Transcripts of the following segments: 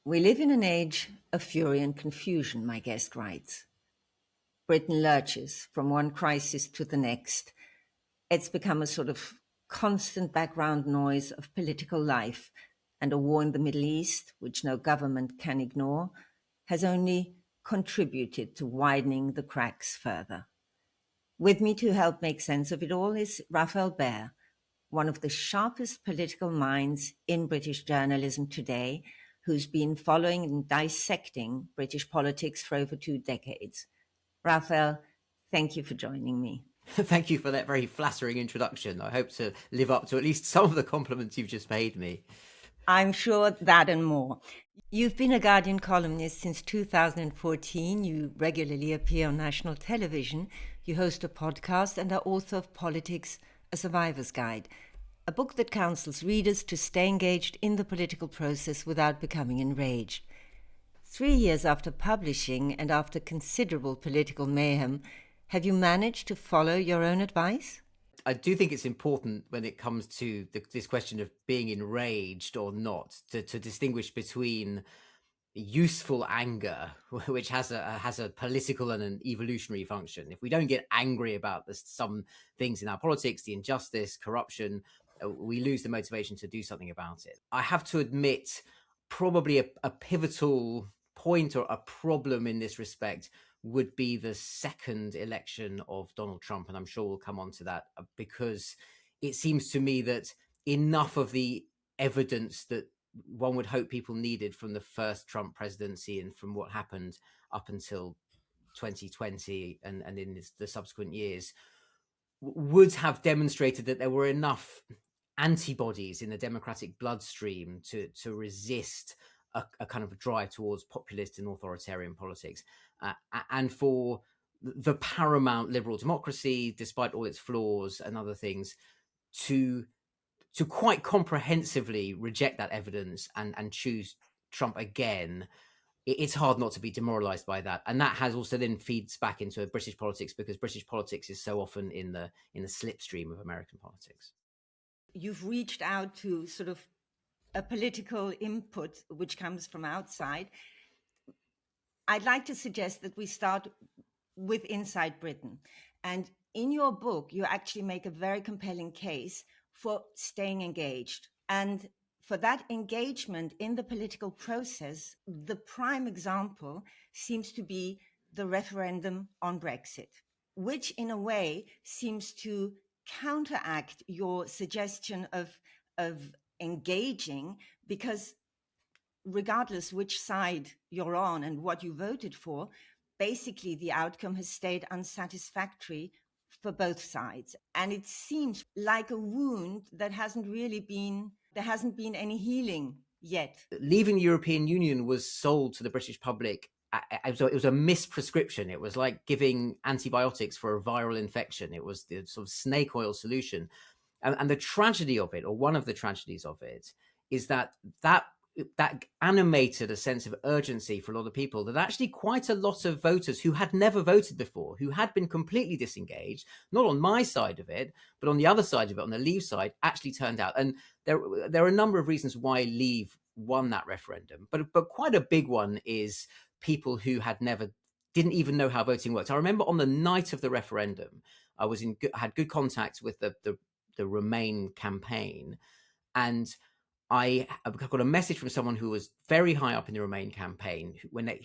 We live in an age of fury and confusion, my guest writes. Britain lurches from one crisis to the next. It's become a sort of constant background noise of political life, and a war in the Middle East, which no government can ignore, has only contributed to widening the cracks further. With me to help make sense of it all is Rafael Behr, one of the sharpest political minds in British journalism today, who's been following and dissecting British politics for over 2 decades. Rafael, thank you for joining me. Thank you for that very flattering introduction. I hope to live up to at least some of the compliments you've just paid me. I'm sure that and more. You've been a Guardian columnist since 2014. You regularly appear on national television. You host a podcast and are author of Politics, A Survivor's Guide, a book that counsels readers to stay engaged in the political process without becoming enraged. 3 years after publishing and after considerable political mayhem, have you managed to follow your own advice? I do think it's important when it comes to this question of being enraged or not to distinguish between useful anger, which has a political and an evolutionary function. If we don't get angry about some things in our politics, the injustice, corruption, we lose the motivation to do something about it. I have to admit, probably a pivotal point or a problem in this respect would be the second election of Donald Trump. And I'm sure we'll come on to that, because it seems to me that enough of the evidence that one would hope people needed from the first Trump presidency and from what happened up until 2020 and in the subsequent years would have demonstrated that there were enough antibodies in the democratic bloodstream to resist a kind of a drive towards populist and authoritarian politics, and for the paramount liberal democracy, despite all its flaws and other things, to quite comprehensively reject that evidence and choose Trump again. It's hard not to be demoralized by that, and that has also then feeds back into British politics, because British politics is so often in the slipstream of American politics. You've reached out to sort of a political input which comes from outside. I'd like to suggest that we start with inside Britain. And in your book, you actually make a very compelling case for staying engaged. And for that engagement in the political process, the prime example seems to be the referendum on Brexit, which in a way seems to counteract your suggestion of engaging, because regardless which side you're on and what you voted for, basically the outcome has stayed unsatisfactory for both sides. And it seems like a wound that there hasn't been any healing yet. Leaving the European Union was sold to the British public. It was a misprescription. It was like giving antibiotics for a viral infection. It was the sort of snake oil solution. And the tragedy of it, or one of the tragedies of it, is that animated a sense of urgency for a lot of people, that actually quite a lot of voters who had never voted before, who had been completely disengaged, not on my side of it, but on the other side of it, on the Leave side, actually turned out. And there are a number of reasons why Leave won that referendum, but quite a big one is people who didn't even know how voting worked. I remember on the night of the referendum, I had good contact with the Remain campaign, and I got a message from someone who was very high up in the Remain campaign,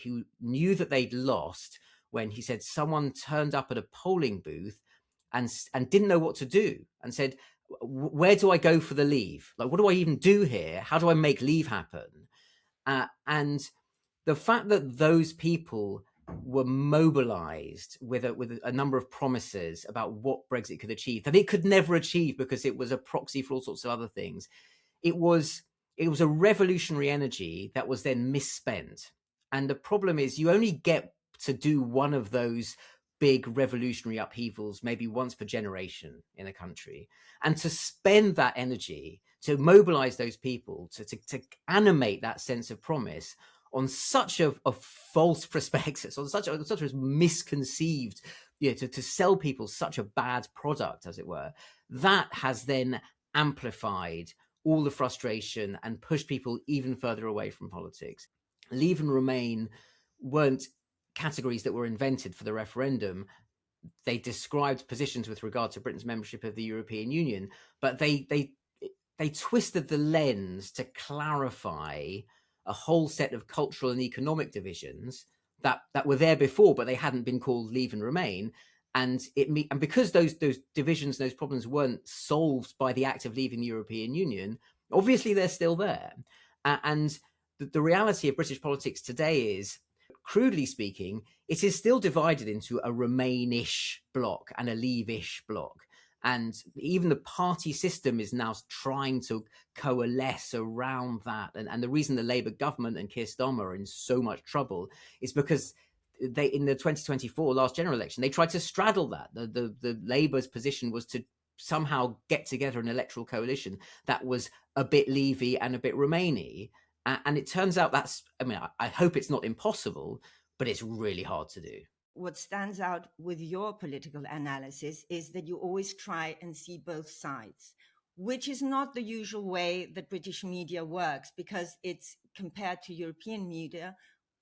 who knew that they'd lost, when he said someone turned up at a polling booth and didn't know what to do, and said, where do I go for the Leave? Like, what do I even do here? How do I make Leave happen? And the fact that those people were mobilized with a number of promises about what Brexit could achieve, that it could never achieve because it was a proxy for all sorts of other things. It was a revolutionary energy that was then misspent. And the problem is, you only get to do one of those big revolutionary upheavals maybe once per generation in a country. And to spend that energy, to mobilize those people, to animate that sense of promise on such a false prospectus, on such a misconceived, to sell people such a bad product, as it were, that has then amplified all the frustration and pushed people even further away from politics. Leave and Remain weren't categories that were invented for the referendum. They described positions with regard to Britain's membership of the European Union, but they twisted the lens to clarify a whole set of cultural and economic divisions that were there before, but they hadn't been called Leave and Remain. And because those divisions, those problems weren't solved by the act of leaving the European Union, obviously they're still there. And the reality of British politics today is, crudely speaking, it is still divided into a Remain-ish bloc and a Leave-ish bloc. And even the party system is now trying to coalesce around that. And the reason the Labour government and Keir Starmer are in so much trouble is because they, in the 2024 last general election, they tried to straddle that. The Labour's position was to somehow get together an electoral coalition that was a bit Leavey and a bit Remainy. And it turns out I hope it's not impossible, but it's really hard to do. What stands out with your political analysis is that you always try and see both sides, which is not the usual way that British media works, because it's, compared to European media,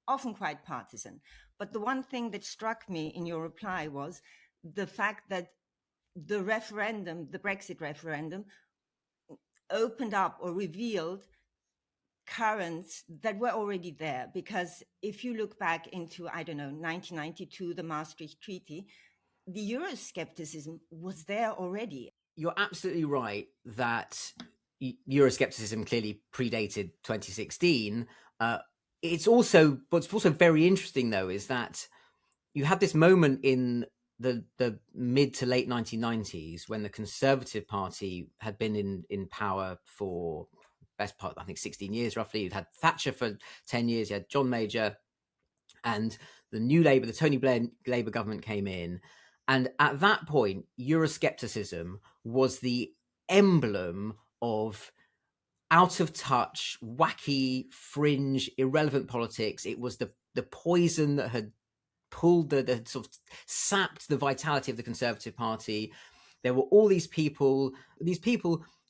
often quite partisan. But the one thing that struck me in your reply was the fact that the referendum, the Brexit referendum, opened up or revealed currents that were already there. Because if you look back into, 1992, the Maastricht Treaty, the Euroscepticism was there already. You're absolutely right that Euroscepticism clearly predated 2016. What's also very interesting, though, is that you had this moment in the mid to late 1990s when the Conservative Party had been in power for best part, I think, 16 years roughly. You'd had Thatcher for 10 years, you had John Major, and the new Labour, the Tony Blair Labour government came in. And at that point, Euroscepticism was the emblem of out of touch, wacky, fringe, irrelevant politics. It was the poison that had pulled the sort of sapped the vitality of the Conservative Party. There were all these people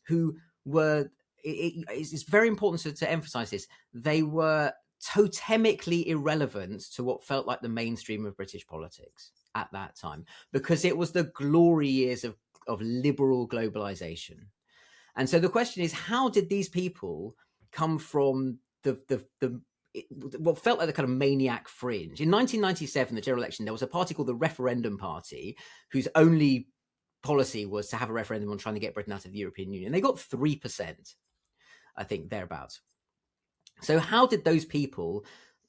who were, it's very important to emphasize this, they were totemically irrelevant to what felt like the mainstream of British politics at that time, because it was the glory years of liberal globalization. And so the question is, how did these people come from what felt like the kind of maniac fringe? In 1997, the general election, there was a party called the Referendum Party, whose only policy was to have a referendum on trying to get Britain out of the European Union. They got 3%, I think, thereabouts. So how did those people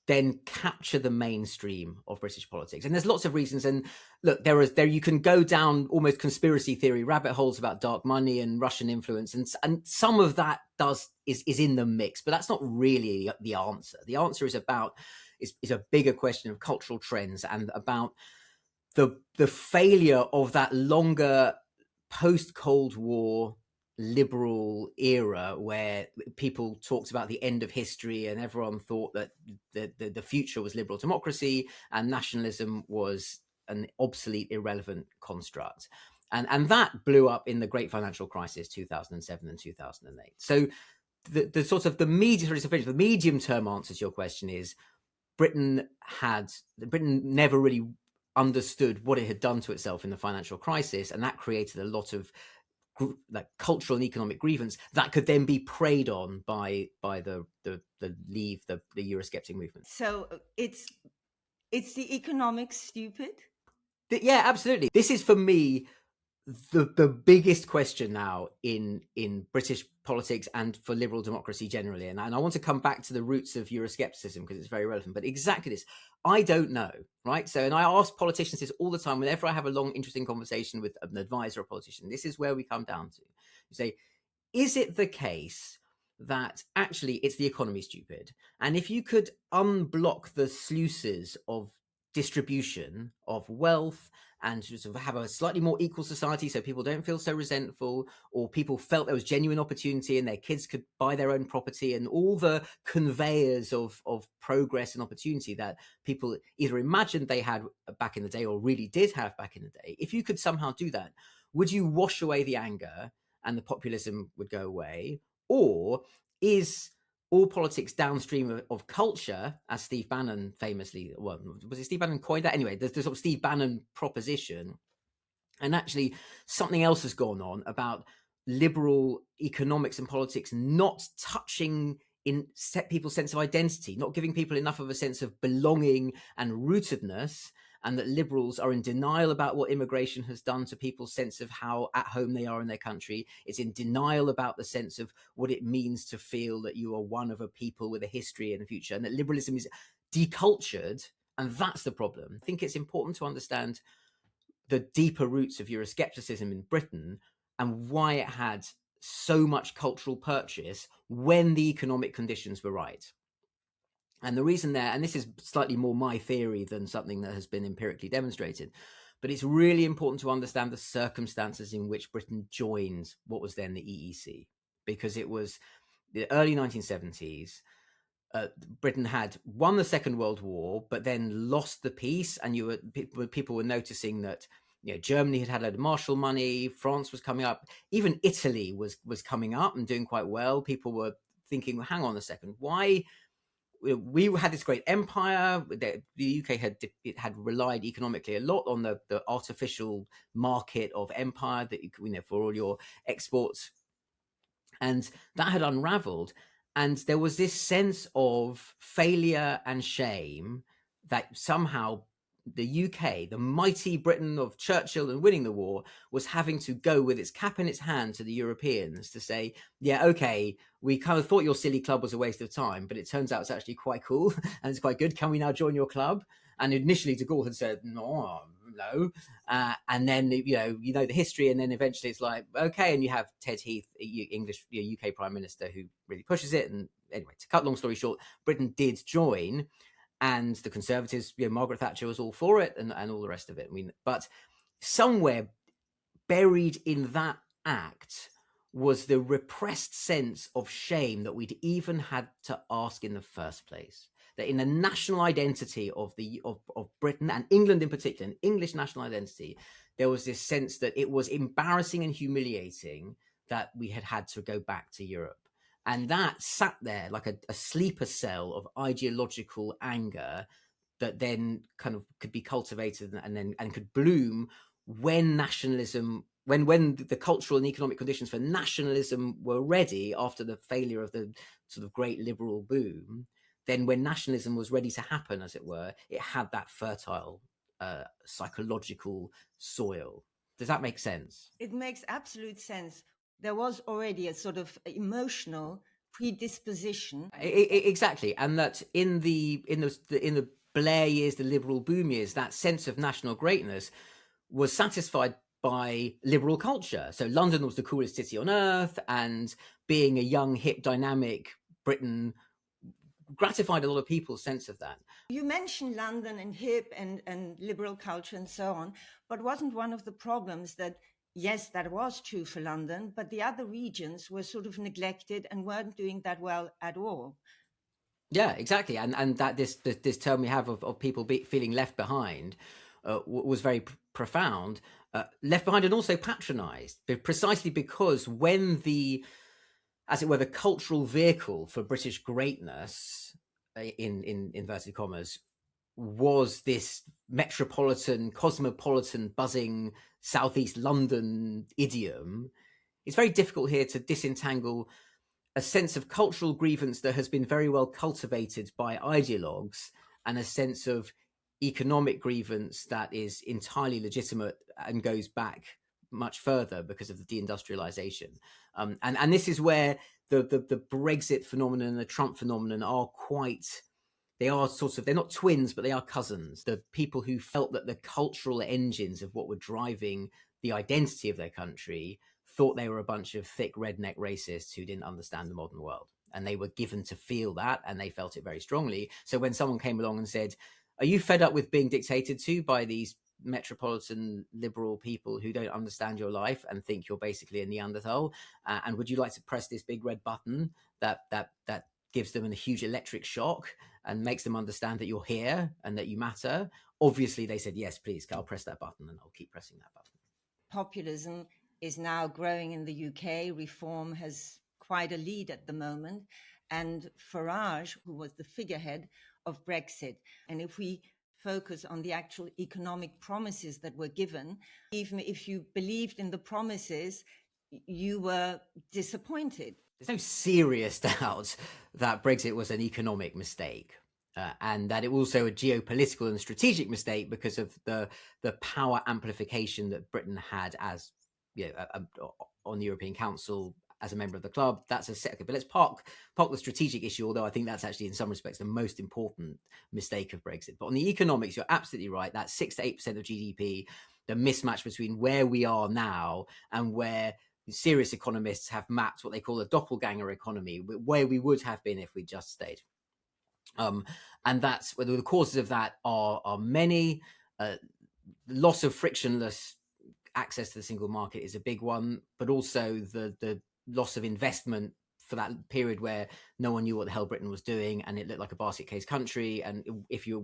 then capture the mainstream of British politics? And there's lots of reasons. And look, you can go down almost conspiracy theory rabbit holes about dark money and Russian influence, and some of that is in the mix, but that's not really the answer. The answer is a bigger question of cultural trends and about the failure of that longer post-Cold War liberal era where people talked about the end of history and everyone thought that the future was liberal democracy and nationalism was an obsolete, irrelevant construct. And that blew up in the great financial crisis, 2007 and 2008. So the sort of the medium term answer to your question is Britain never really understood what it had done to itself in the financial crisis, and that created a lot of like cultural and economic grievance that could then be preyed on by the Leave, the Eurosceptic movement. So it's the economics stupid? Yeah, absolutely. This is, for me, the biggest question now in British politics and for liberal democracy generally. And I want to come back to the roots of Euroscepticism because it's very relevant. But exactly this, I don't know, right? So, and I ask politicians this all the time whenever I have a long, interesting conversation with an advisor or a politician. This is where we come down to. You say, is it the case that actually it's the economy stupid? And if you could unblock the sluices of distribution of wealth and sort of have a slightly more equal society so people don't feel so resentful, or people felt there was genuine opportunity and their kids could buy their own property, and all the conveyors of progress and opportunity that people either imagined they had back in the day or really did have back in the day, if you could somehow do that, would you wash away the anger and the populism would go away? Or all politics downstream of culture, as Steve Bannon famously, well, was it Steve Bannon coined that? Anyway, there's the sort of Steve Bannon proposition. And actually, something else has gone on about liberal economics and politics not touching in people's sense of identity, not giving people enough of a sense of belonging and rootedness, and that liberals are in denial about what immigration has done to people's sense of how at home they are in their country. It's in denial about the sense of what it means to feel that you are one of a people with a history and a future, and that liberalism is decultured, and that's the problem. I think it's important to understand the deeper roots of Euroscepticism in Britain and why it had so much cultural purchase when the economic conditions were right. And the reason there, and this is slightly more my theory than something that has been empirically demonstrated, but it's really important to understand the circumstances in which Britain joined what was then the EEC, because it was the early 1970s. Britain had won the Second World War, but then lost the peace, and people were noticing that Germany had had Marshall money, France was coming up, even Italy was coming up and doing quite well. People were thinking, well, hang on a second, why? We had this great empire. The UK had relied economically a lot on the artificial market of empire that for all your exports, and that had unraveled. And there was this sense of failure and shame that somehow the UK, the mighty Britain of Churchill and winning the war, was having to go with its cap in its hand to the Europeans to say, yeah, okay, we kind of thought your silly club was a waste of time, but it turns out it's actually quite cool and it's quite good. Can we now join your club? And initially de Gaulle had said, no. And then, the history. And then eventually it's like, okay. And you have Ted Heath, English, UK Prime Minister, who really pushes it. And anyway, to cut long story short, Britain did join. And the Conservatives, Margaret Thatcher was all for it, and all the rest of it. I mean, but somewhere buried in that act was the repressed sense of shame that we'd even had to ask in the first place. That in the national identity of Britain and England in particular, an English national identity, there was this sense that it was embarrassing and humiliating that we had to go back to Europe. And that sat there like a sleeper cell of ideological anger that then kind of could be cultivated and could bloom when nationalism, when the cultural and economic conditions for nationalism were ready after the failure of the sort of great liberal boom. Then when nationalism was ready to happen, as it were, it had that fertile psychological soil. Does that make sense? It makes absolute sense. There was already a sort of emotional predisposition. Exactly, and that in the Blair years, the liberal boom years, that sense of national greatness was satisfied by liberal culture. So London was the coolest city on earth, and being a young, hip, dynamic Britain gratified a lot of people's sense of that. You mentioned London and hip and liberal culture and so on, but wasn't one of the problems that, yes, that was true for London, but the other regions were sort of neglected and weren't doing that well at all? Yeah, exactly. And that this term we have of people feeling left behind was very profound. Left behind and also patronized, precisely because when as it were, the cultural vehicle for British greatness, in inverted commas, was this metropolitan, cosmopolitan, buzzing Southeast London idiom, it's very difficult here to disentangle a sense of cultural grievance that has been very well cultivated by ideologues and a sense of economic grievance that is entirely legitimate and goes back much further because of the deindustrialization. And this is where the Brexit phenomenon and the Trump phenomenon are they're not twins, but they are cousins. The people who felt that the cultural engines of what were driving the identity of their country thought they were a bunch of thick redneck racists who didn't understand the modern world. And they were given to feel that, and they felt it very strongly. So when someone came along and said, are you fed up with being dictated to by these metropolitan liberal people who don't understand your life and think you're basically a Neanderthal? And would you like to press this big red button that gives them a huge electric shock and makes them understand that you're here and that you matter? Obviously, they said, yes, please, I'll press that button, and I'll keep pressing that button. Populism is now growing in the UK. Reform has quite a lead at the moment. and Farage, who was the figurehead of Brexit. And if we focus on the actual economic promises that were given, even if you believed in the promises, you were disappointed. There's no serious doubt that Brexit was an economic mistake. And that it was also a geopolitical and strategic mistake because of the power amplification that Britain had as, you know, on the European Council as a member of the club. That's a second. But let's park the strategic issue, although I think that's actually in some respects the most important mistake of Brexit. But on the economics, you're absolutely right. That 6 to 8% of GDP, the mismatch between where we are now and where serious economists have mapped what they call a doppelganger economy, where we would have been if we just stayed. And that's whether the causes of that are many. Loss of frictionless access to the single market is a big one, but also the loss of investment for that period where no one knew what the hell Britain was doing and it looked like a basket case country. And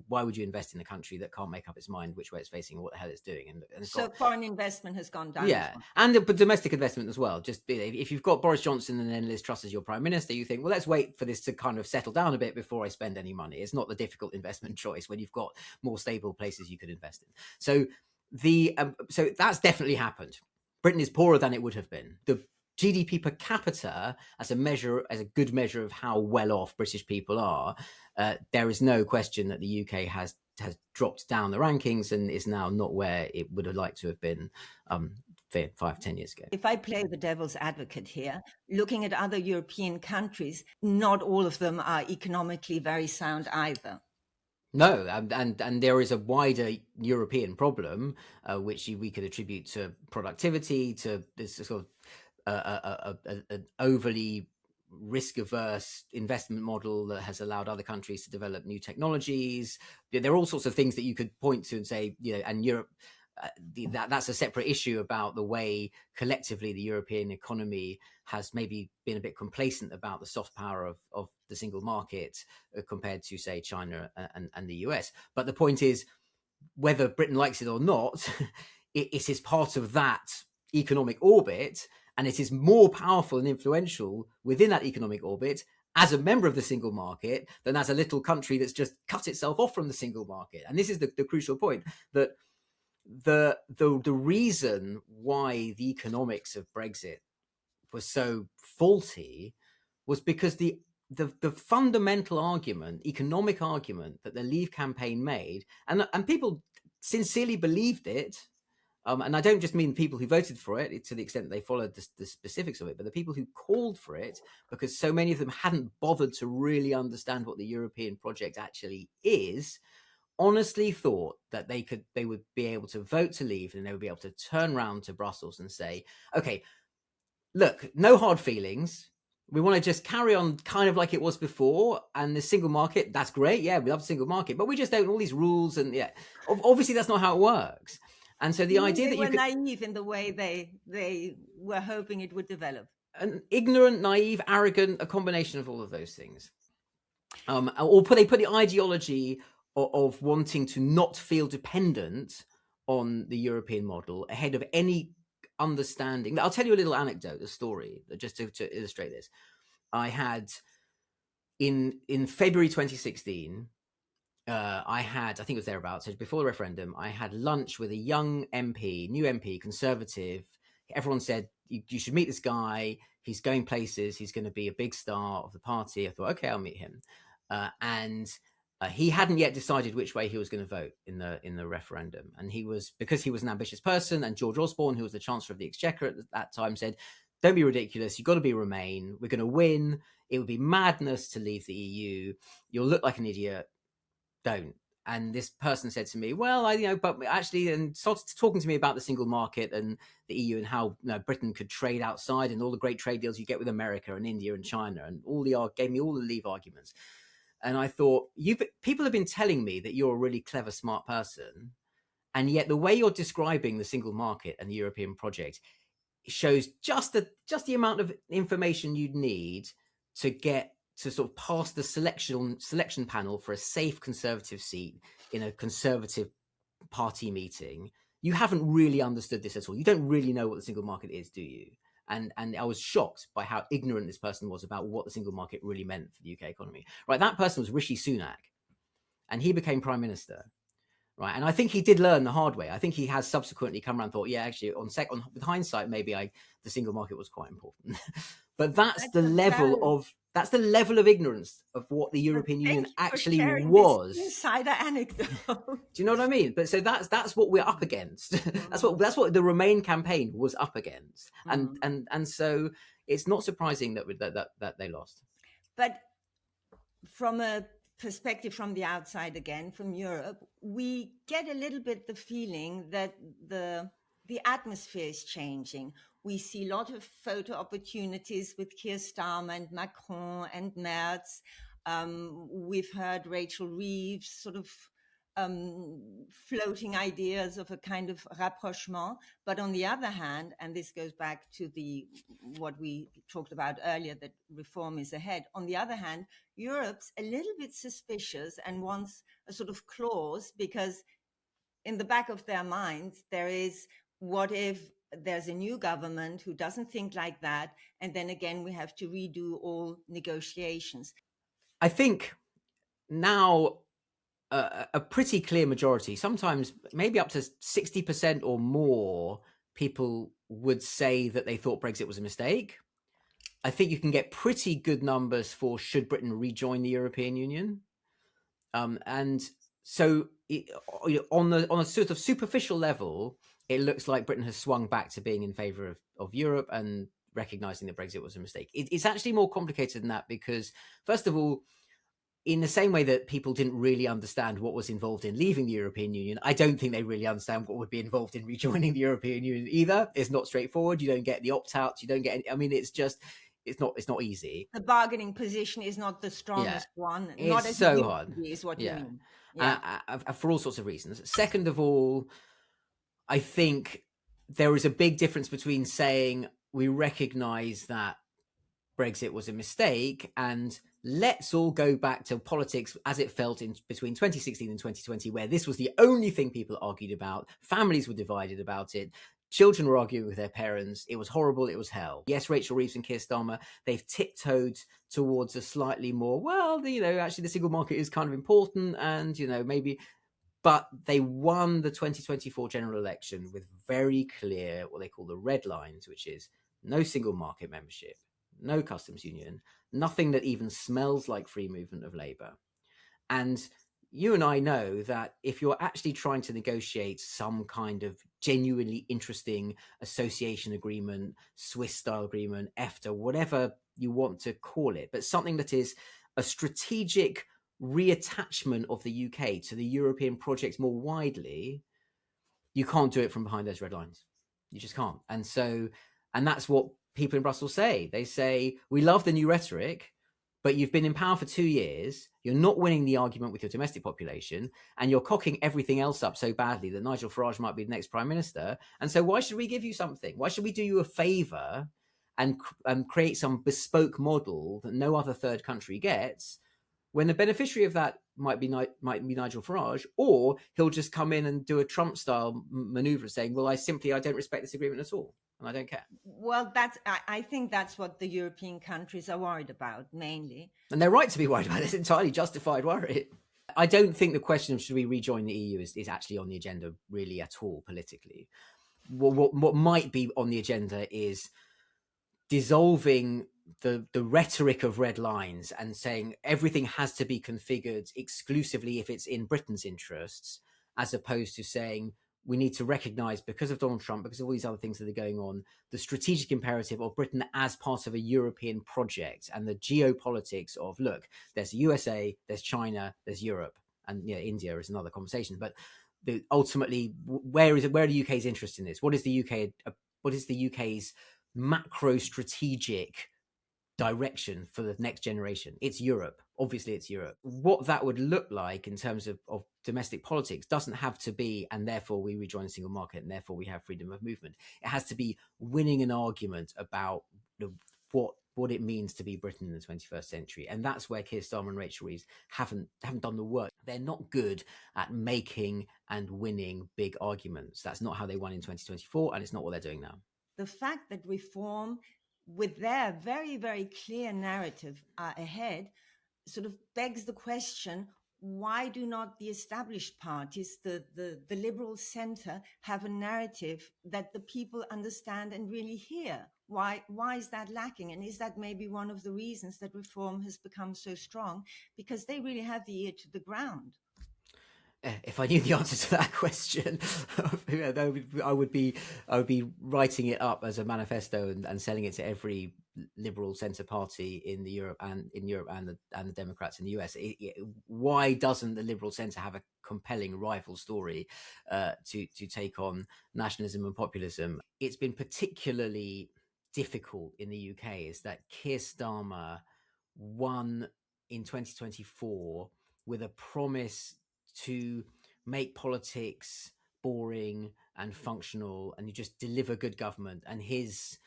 why would you invest in a country that can't make up its mind which way it's facing or what the hell it's doing? And so foreign investment has gone down. Yeah, and but domestic investment as well. Just if you've got Boris Johnson and then Liz Truss as your prime minister, you think, well, let's wait for this to kind of settle down a bit before I spend any money. It's not the difficult investment choice when you've got more stable places you could invest in. So so that's definitely happened. Britain is poorer than it would have been. The GDP per capita, as a good measure of how well off British people are, there is no question that the UK has dropped down the rankings and is now not where it would have liked to have been 5-10 years ago. If I play the devil's advocate here, looking at other European countries, not all of them are economically very sound either. No, and there is a wider European problem, which we could attribute to productivity, to this sort of an overly risk-averse investment model that has allowed other countries to develop new technologies. There are all sorts of things that you could point to and say, you know, and Europe, that's a separate issue about the way collectively the European economy has maybe been a bit complacent about the soft power of the single market compared to, say, China and the US. But the point is, whether Britain likes it or not, it is part of that economic orbit, and it is more powerful and influential within that economic orbit as a member of the single market than as a little country that's just cut itself off from the single market. And this is the crucial point, that the reason why the economics of Brexit was so faulty was because the fundamental argument, economic argument that the Leave campaign made, and people sincerely believed it. And I don't just mean people who voted for it to the extent that they followed the specifics of it, but the people who called for it, because so many of them hadn't bothered to really understand what the European project actually is, honestly thought that they would be able to vote to leave and they would be able to turn around to Brussels and say, okay, look, no hard feelings. We want to just carry on kind of like it was before. And the single market, that's great. Yeah, we love the single market, but we just don't all these rules. And yeah, obviously that's not how it works. And so the idea that you were naive in the way they were hoping it would develop. An ignorant, naive, arrogant, a combination of all of those things. Or they put the ideology of wanting to not feel dependent on the European model ahead of any understanding. I'll tell you a little anecdote, a story, just to illustrate this. I had in February 2016. I think it was thereabouts, so before the referendum, I had lunch with a young MP, new MP, Conservative. Everyone said, you should meet this guy. He's going places. He's going to be a big star of the party. I thought, okay, I'll meet him. And he hadn't yet decided which way he was going to vote in the referendum. And because he was an ambitious person, and George Osborne, who was the Chancellor of the Exchequer at that time, said, don't be ridiculous. You've got to be Remain. We're going to win. It would be madness to leave the EU. You'll look like an idiot. Don't. And this person said to me, well, but actually, and started talking to me about the single market and the EU and how Britain could trade outside and all the great trade deals you get with America and India and China, and gave me all the Leave arguments. And I thought, people have been telling me that you're a really clever, smart person, and yet the way you're describing the single market and the European project shows just the amount of information you'd need to get to sort of pass the selection panel for a safe Conservative seat in a Conservative party meeting. You haven't really understood this at all. You don't really know what the single market is, do you? And I was shocked by how ignorant this person was about what the single market really meant for the UK economy. Right, that person was Rishi Sunak, and he became prime minister. Right, and I think he did learn the hard way. I think he has subsequently come around and thought, yeah, actually, with hindsight, maybe the single market was quite important. But that's the level of ignorance of what the European Union actually was. This insider anecdote. Do you know what I mean? But so that's what we're up against. that's what the Remain campaign was up against, and so it's not surprising that they lost. But from a perspective from the outside, again from Europe, we get a little bit the feeling that the atmosphere is changing. We see a lot of photo opportunities with Keir Starmer and Macron and Merz. We've heard Rachel Reeves sort of floating ideas of a kind of rapprochement. But on the other hand, and this goes back to what we talked about earlier, that reform is ahead. On the other hand, Europe's a little bit suspicious and wants a sort of clause, because in the back of their minds, there is, what if there's a new government who doesn't think like that? And then again, we have to redo all negotiations. I think now a pretty clear majority, sometimes maybe up to 60% or more, people would say that they thought Brexit was a mistake. I think you can get pretty good numbers for should Britain rejoin the European Union. And so on a sort of superficial level, it looks like Britain has swung back to being in favour of Europe and recognising that Brexit was a mistake. It's actually more complicated than that, because, first of all, in the same way that people didn't really understand what was involved in leaving the European Union, I don't think they really understand what would be involved in rejoining the European Union either. It's not straightforward. You don't get the opt-outs. You don't get any, I mean, it's not easy. The bargaining position is not the strongest one. It's not as so hard. Is what you mean. For all sorts of reasons. Second of all, I think there is a big difference between saying we recognise that Brexit was a mistake and let's all go back to politics as it felt in between 2016 and 2020, where this was the only thing people argued about. Families were divided about it. Children were arguing with their parents. It was horrible. It was hell. Yes, Rachel Reeves and Keir Starmer, they've tiptoed towards a slightly more, actually the single market is kind of important, and, maybe, but they won the 2024 general election with very clear, what they call the red lines, which is no single market membership, no customs union, nothing that even smells like free movement of labour. And you and I know that if you're actually trying to negotiate some kind of genuinely interesting association agreement, Swiss-style agreement, EFTA, whatever you want to call it, but something that is a strategic reattachment of the UK to the European project more widely, you can't do it from behind those red lines. You just can't. And that's what people in Brussels say. They say, we love the new rhetoric, but you've been in power for 2 years. You're not winning the argument with your domestic population, and you're cocking everything else up so badly that Nigel Farage might be the next prime minister. And so why should we give you something? Why should we do you a favour and create some bespoke model that no other third country gets, when the beneficiary of that might be Nigel Farage, or he'll just come in and do a Trump-style manoeuvre saying, well, I don't respect this agreement at all, and I don't care. Well, I think that's what the European countries are worried about, mainly. And they're right to be worried about it. It's entirely justified worry. I don't think the question of should we rejoin the EU is actually on the agenda really at all politically. What might be on the agenda is dissolving the rhetoric of red lines and saying everything has to be configured exclusively if it's in Britain's interests, as opposed to saying we need to recognise, because of Donald Trump, because of all these other things that are going on, the strategic imperative of Britain as part of a European project, and the geopolitics of, look, there's the USA, there's China, there's Europe, and India is another conversation. But ultimately, where are the UK's interest in this? What is the UK's macro strategic direction for the next generation? It's Europe. Obviously, it's Europe. What that would look like in terms of domestic politics doesn't have to be, and therefore we rejoin the single market, and therefore we have freedom of movement. It has to be winning an argument about what it means to be Britain in the 21st century. And that's where Keir Starmer and Rachel Reeves haven't done the work. They're not good at making and winning big arguments. That's not how they won in 2024, and it's not what they're doing now. the fact that reform, with their very, very clear narrative, are ahead, sort of begs the question, why do not the established parties, the liberal center, have a narrative that the people understand and really hear? Why is that lacking? And is that maybe one of the reasons that reform has become so strong? Because they really have the ear to the ground. If I knew the answer to that question, I would be writing it up as a manifesto and selling it to every liberal centre party in Europe and the Democrats in the US. Why doesn't the liberal centre have a compelling rival story to take on nationalism and populism? It's been particularly difficult in the UK is that Keir Starmer won in 2024 with a promise to make politics boring and functional, and you just deliver good government. And he's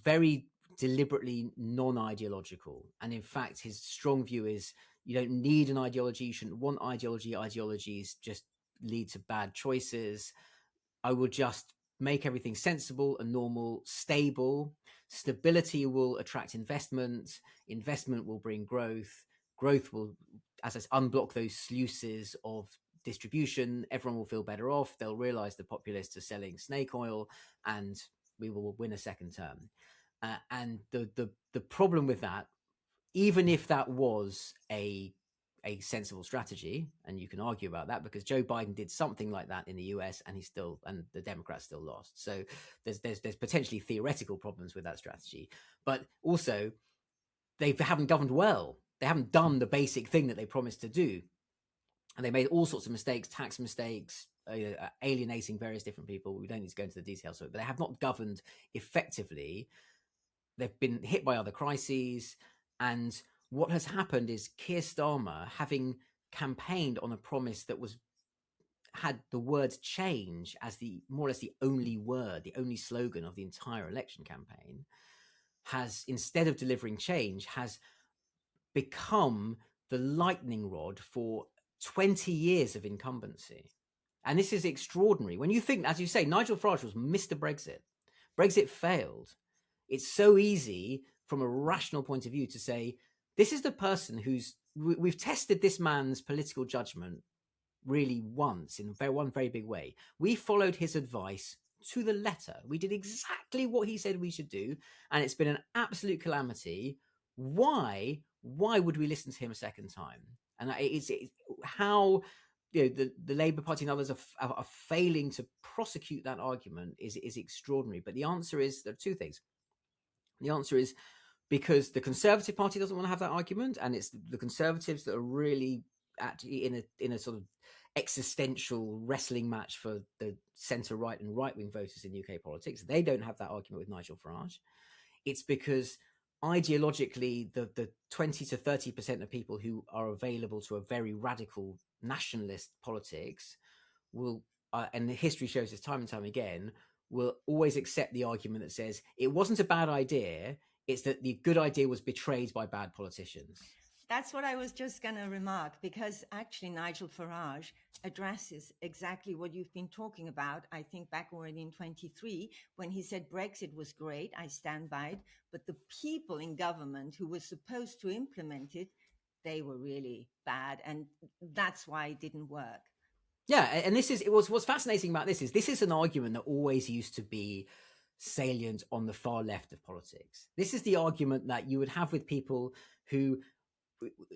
very deliberately non-ideological, and in fact his strong view is you don't need an ideology, you shouldn't want ideology. Ideologies just lead to bad choices. I will just make everything sensible and normal, stable. Stability will attract investment. Investment will bring growth. Growth will, as I said, unblock those sluices of distribution. Everyone will feel better off. They'll realize the populists are selling snake oil, and we will win a second term. And the problem with that, even if that was a sensible strategy, and you can argue about that because Joe Biden did something like that in the US and the Democrats still lost. So there's potentially theoretical problems with that strategy, but also they haven't governed well. They haven't done the basic thing that they promised to do, and they made all sorts of mistakes, tax mistakes, alienating various different people. We don't need to go into the details of it, but they have not governed effectively. They've been hit by other crises, and what has happened is Keir Starmer, having campaigned on a promise that had the word change as the more or less the only word, the only slogan of the entire election campaign, has, instead of delivering change, has become the lightning rod for 20 years of incumbency. And this is extraordinary. When you think, as you say, Nigel Farage was Mr. Brexit. Brexit failed. It's so easy from a rational point of view to say, this is the person we've tested this man's political judgment really once in one very big way. We followed his advice to the letter. We did exactly what he said we should do, and it's been an absolute calamity. Why would we listen to him a second time? And it's how the Labour Party and others are failing to prosecute that argument is extraordinary. But the answer is, there are two things. The answer is because the Conservative Party doesn't want to have that argument, and it's the Conservatives that are really in a sort of existential wrestling match for the centre right and right wing voters in UK politics. They don't have that argument with Nigel Farage. It's because ideologically, the 20 to 30% of people who are available to a very radical nationalist politics will, and the history shows this time and time again, will always accept the argument that says it wasn't a bad idea, it's that the good idea was betrayed by bad politicians. That's what I was just going to remark, because actually Nigel Farage addresses exactly what you've been talking about. I think back already in 23, when he said Brexit was great, I stand by it, but the people in government who were supposed to implement it, they were really bad, and that's why it didn't work. Yeah, and what's fascinating about this is an argument that always used to be salient on the far left of politics. This is the argument that you would have with people who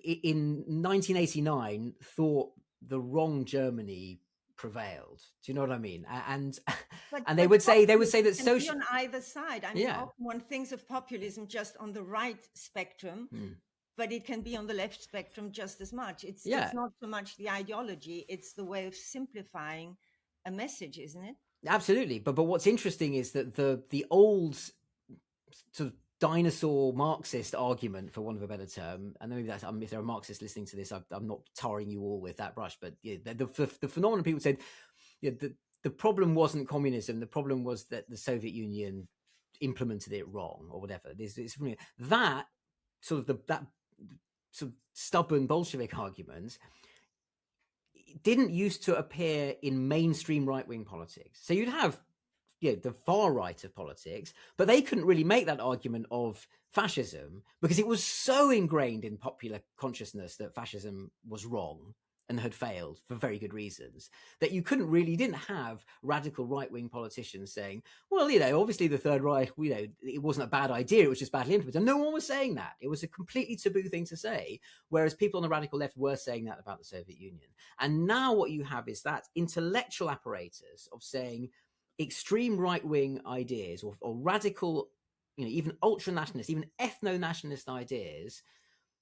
in 1989 thought the wrong Germany prevailed. Do you know what I mean? And they would say that social on either side. I mean, often one thinks of populism just on the right spectrum. But it can be on the left spectrum just as much. It's not so much the ideology, it's the way of simplifying a message, isn't it? Absolutely. But what's interesting is that the old sort of dinosaur Marxist argument, for want of a better term, and maybe that's, if there are Marxists listening to this, I'm not tarring you all with that brush, but the phenomenon people said, the problem wasn't communism, the problem was that the Soviet Union implemented it wrong or whatever. That sort of stubborn Bolshevik argument didn't used to appear in mainstream right-wing politics. So you'd have the far right of politics, but they couldn't really make that argument of fascism because it was so ingrained in popular consciousness that fascism was wrong and had failed for very good reasons, that you didn't have radical right-wing politicians saying, well, obviously the Third Reich, it wasn't a bad idea, it was just badly implemented. And no one was saying that. It was a completely taboo thing to say, whereas people on the radical left were saying that about the Soviet Union. And now what you have is that intellectual apparatus of saying extreme right-wing ideas or radical, even ultra-nationalist, even ethno-nationalist ideas,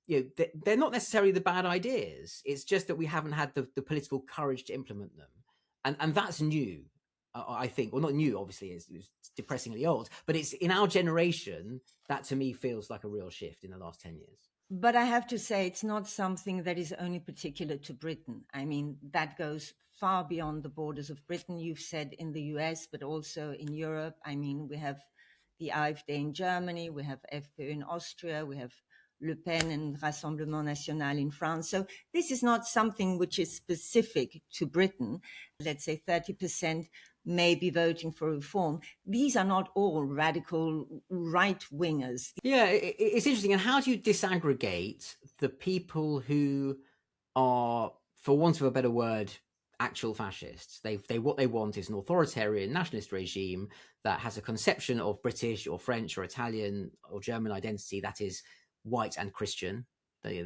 they're not necessarily the bad ideas. It's just that we haven't had the political courage to implement them. And that's new, I think. Well, not new, obviously, it's depressingly old, but it's in our generation that to me feels like a real shift in the last 10 years. But I have to say, it's not something that is only particular to Britain. I mean, that goes far beyond the borders of Britain. You've said in the US, but also in Europe. I mean, we have the AfD in Germany, we have FPÖ in Austria, we have Le Pen and Rassemblement National in France. So this is not something which is specific to Britain. Let's say 30% may be voting for reform. These are not all radical right-wingers. Yeah, it's interesting. And how do you disaggregate the people who are, for want of a better word, actual fascists? What they want is an authoritarian nationalist regime that has a conception of British or French or Italian or German identity that is white and Christian. Those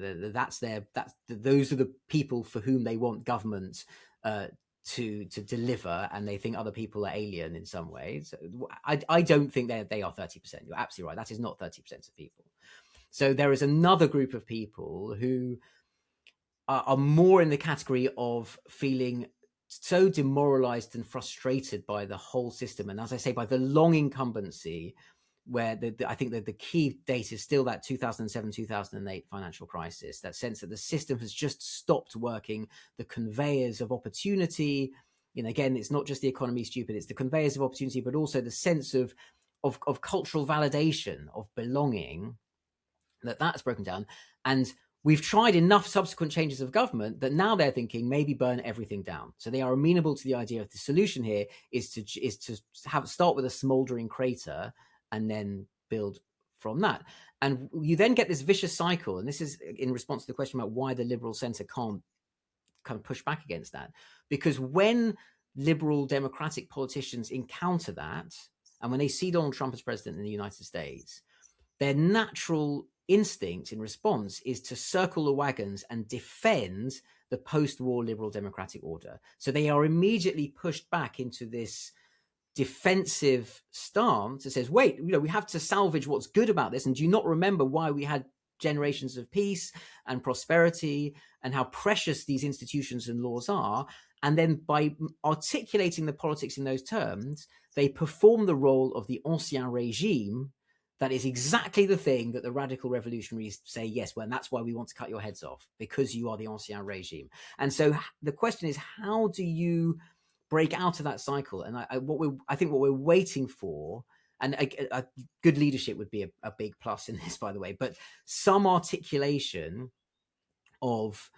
are the people for whom they want government to deliver, and they think other people are alien in some ways. I don't think they are 30%. You're absolutely right. That is not 30% of people. So there is another group of people who are more in the category of feeling so demoralized and frustrated by the whole system, and as I say, by the long incumbency, where I think that the key date is still that 2007-2008 financial crisis, that sense that the system has just stopped working, the conveyors of opportunity. Again, it's not just the economy stupid, it's the conveyors of opportunity, but also the sense of cultural validation, of belonging, that's broken down. And we've tried enough subsequent changes of government that now they're thinking maybe burn everything down. So they are amenable to the idea of the solution here is to start with a smoldering crater and then build from that. And you then get this vicious cycle. And this is in response to the question about why the liberal centre can't kind of push back against that. Because when liberal democratic politicians encounter that, and when they see Donald Trump as president in the United States, their natural instinct in response is to circle the wagons and defend the post-war liberal democratic order. So they are immediately pushed back into this defensive stance that says, wait, we have to salvage what's good about this. And do you not remember why we had generations of peace and prosperity and how precious these institutions and laws are? And then by articulating the politics in those terms, they perform the role of the ancien régime. That is exactly the thing that the radical revolutionaries say, yes, well, and that's why we want to cut your heads off, because you are the ancien régime. And so the question is, how do you break out of that cycle? And I think what we're waiting for, and a good leadership would be a big plus in this, by the way, but some articulation of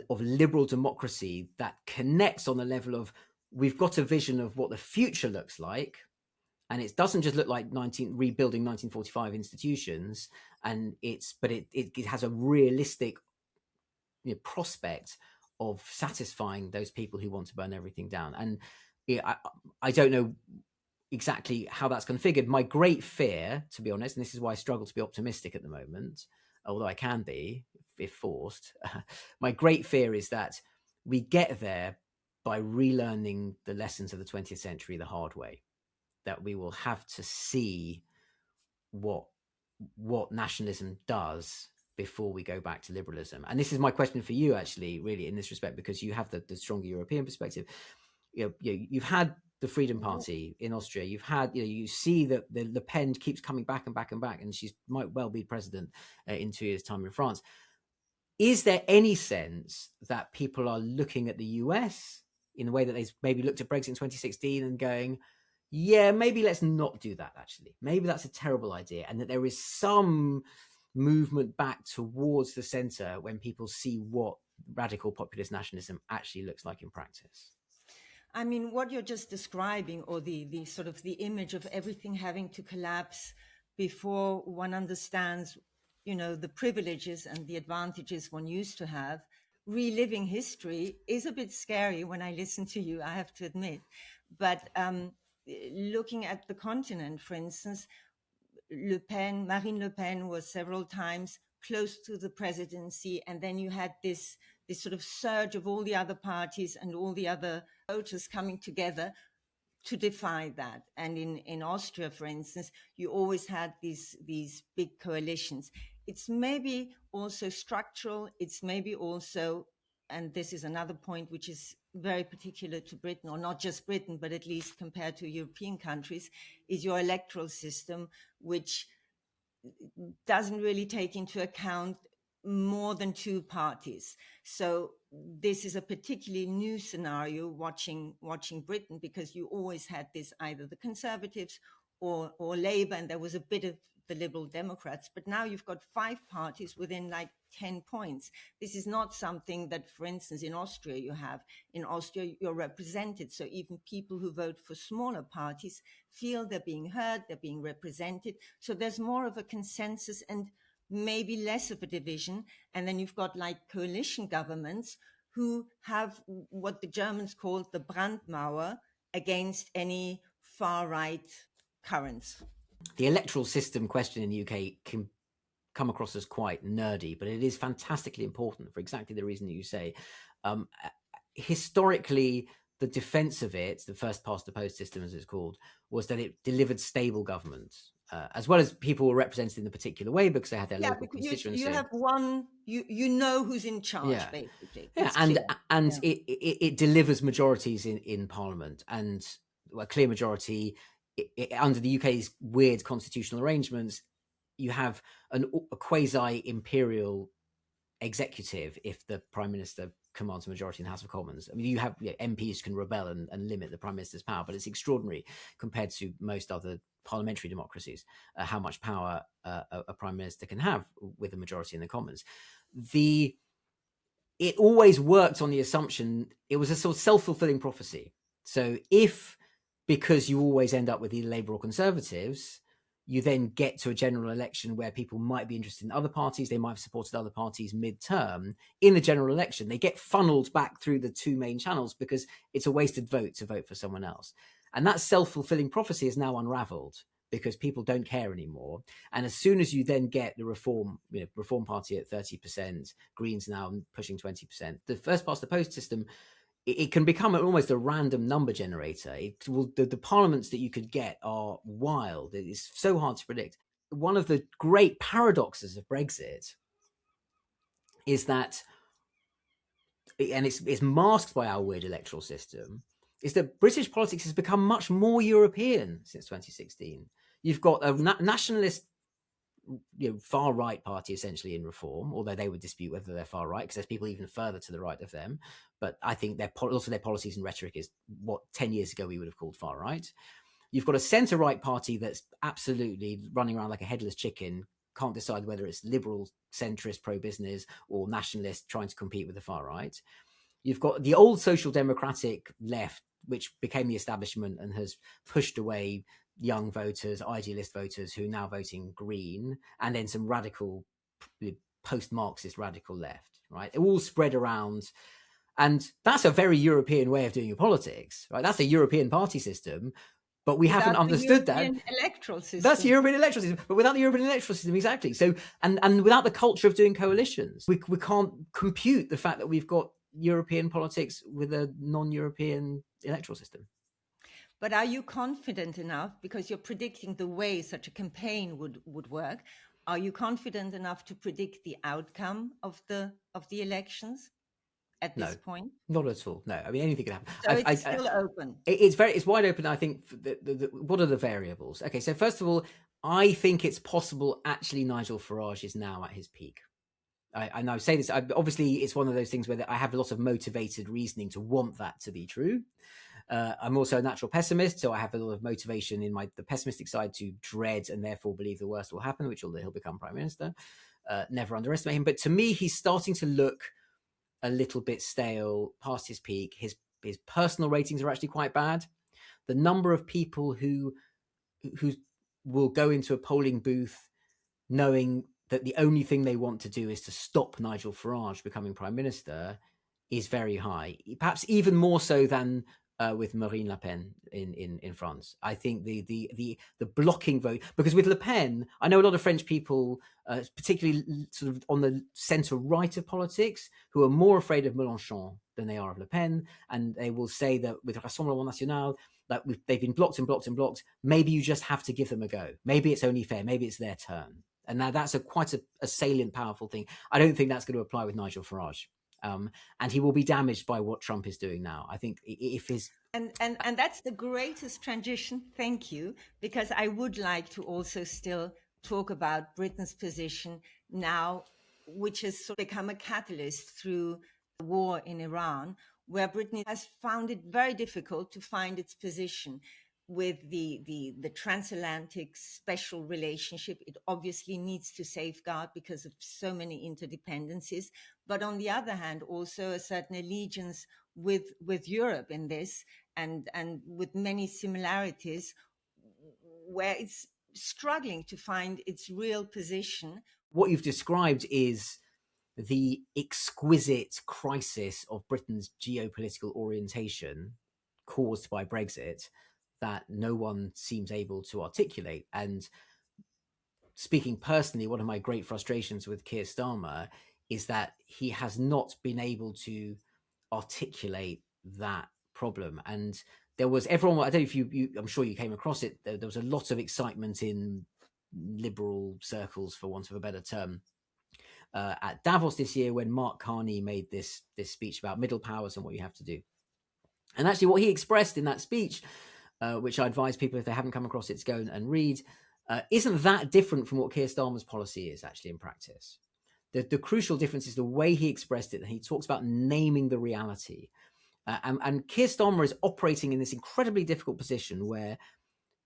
liberal democracy that connects on the level of, we've got a vision of what the future looks like, and it doesn't just look like rebuilding 1945 institutions, and it has a realistic prospect of satisfying those people who want to burn everything down. And I don't know exactly how that's configured. My great fear, to be honest, and this is why I struggle to be optimistic at the moment, although I can be if forced, my great fear is that we get there by relearning the lessons of the 20th century the hard way, that we will have to see what nationalism does before we go back to liberalism. And this is my question for you, actually, really, in this respect, because you have the stronger European perspective. You've had the Freedom Party in Austria. You've had, you see that the Le Pen keeps coming back and back and back, and she might well be president in 2 years' time in France. Is there any sense that people are looking at the US in the way that they maybe looked at Brexit in 2016 and going, yeah, maybe let's not do that, actually. Maybe that's a terrible idea, and that there is some movement back towards the centre when people see what radical populist nationalism actually looks like in practice? I mean, what you're just describing, or the sort of the image of everything having to collapse before one understands, the privileges and the advantages one used to have, reliving history is a bit scary when I listen to you, I have to admit. But looking at the continent, for instance, Marine Le Pen was several times close to the presidency, and then you had this sort of surge of all the other parties and all the other voters coming together to defy that. And in Austria, for instance, you always had these big coalitions. It's maybe also structural. It's maybe also, and this is another point which is very particular to Britain, or not just Britain, but at least compared to European countries, is your electoral system, which doesn't really take into account more than two parties. So this is a particularly new scenario watching Britain, because you always had this, either the Conservatives or Labour, and there was a bit of the Liberal Democrats. But now you've got five parties within like 10 points. This is not something that, for instance, in Austria you have. In Austria, you're represented. So even people who vote for smaller parties feel they're being heard, they're being represented. So there's more of a consensus and maybe less of a division. And then you've got like coalition governments who have what the Germans called the Brandmauer against any far-right currents. The electoral system question in the UK can come across as quite nerdy, but it is fantastically important for exactly the reason that you say. Historically, the defense of it, the first past the post system as it's called, was that it delivered stable government, as well as people were represented in a particular way because they had their local constituency. You have one, you know who's in charge, basically. Yeah, and it delivers majorities in Parliament, and a clear majority. Under the UK's weird constitutional arrangements, you have a quasi-imperial executive if the Prime Minister commands a majority in the House of Commons. I mean, you have MPs can rebel and limit the Prime Minister's power, but it's extraordinary compared to most other parliamentary democracies how much power a Prime Minister can have with a majority in the Commons. It always worked on the assumption, it was a sort of self-fulfilling prophecy. So if, because you always end up with either Labour or Conservatives, you then get to a general election where people might be interested in other parties, they might have supported other parties mid-term. In the general election, they get funneled back through the two main channels because it's a wasted vote to vote for someone else. And that self-fulfilling prophecy is now unravelled because people don't care anymore. And as soon as you then get the Reform Party at 30%, Greens now pushing 20%, the first past the post system, it can become almost a random number generator. The parliaments that you could get are wild. It is so hard to predict. One of the great paradoxes of Brexit is that, and it's masked by our weird electoral system, is that British politics has become much more European since 2016. You've got a nationalist, far right party essentially in Reform, although they would dispute whether they're far right because there's people even further to the right of them. But I think lots of their policies and rhetoric is what 10 years ago we would have called far right. You've got a centre right party that's absolutely running around like a headless chicken, can't decide whether it's liberal, centrist, pro-business or nationalist trying to compete with the far right. You've got the old social democratic left, which became the establishment and has pushed away young voters, idealist voters who are now voting Green, and then some radical, post-Marxist radical left, right? It all spread around. And that's a very European way of doing your politics, right? That's a European party system, but we haven't understood that. Electoral system. That's the European electoral system, but without the European electoral system, exactly. So, and without the culture of doing coalitions, we can't compute the fact that we've got European politics with a non-European electoral system. But are you confident enough, because you're predicting the way such a campaign would work, are you confident enough to predict the outcome of the elections at this point? Not at all. No, I mean, anything can happen. So it's still open. It's wide open. I think what are the variables? Okay, so first of all, I think it's possible actually Nigel Farage is now at his peak. I now say this, obviously it's one of those things where I have a lot of motivated reasoning to want that to be true. I'm also a natural pessimist, so I have a lot of motivation in the pessimistic side to dread and therefore believe the worst will happen, which he'll become Prime Minister. Never underestimate him. But to me, he's starting to look a little bit stale, past his peak. His his personal ratings are actually quite bad. The number of people who will go into a polling booth knowing that the only thing they want to do is to stop Nigel Farage becoming prime minister is very high, perhaps even more so than with Marine Le Pen in France. I think the blocking vote, because with Le Pen, I know a lot of French people, particularly sort of on the centre right of politics, who are more afraid of Mélenchon than they are of Le Pen, and they will say that with Rassemblement National, that they've been blocked and blocked and blocked. Maybe you just have to give them a go. Maybe it's only fair. Maybe it's their turn. And now that's quite a salient, powerful thing. I don't think that's going to apply with Nigel Farage. And he will be damaged by what Trump is doing now. I think if his... And that's the greatest transition. Thank you. Because I would like to also still talk about Britain's position now, which has sort of become a catalyst through the war in Iran, where Britain has found it very difficult to find its position with the transatlantic special relationship. It obviously needs to safeguard because of so many interdependencies, but on the other hand, also a certain allegiance with Europe in this, and with many similarities, where it's struggling to find its real position. What you've described is the exquisite crisis of Britain's geopolitical orientation caused by Brexit that no one seems able to articulate. And speaking personally, one of my great frustrations with Keir Starmer is that he has not been able to articulate that problem. And there was everyone, I don't know if you I'm sure you came across it, there was a lot of excitement in liberal circles, for want of a better term, at Davos this year when Mark Carney made this speech about middle powers and what you have to do. And actually what he expressed in that speech, which I advise people, if they haven't come across it, to go and read, isn't that different from what Keir Starmer's policy is actually in practice. The crucial difference is the way he expressed it, and he talks about naming the reality. And Keir Starmer is operating in this incredibly difficult position where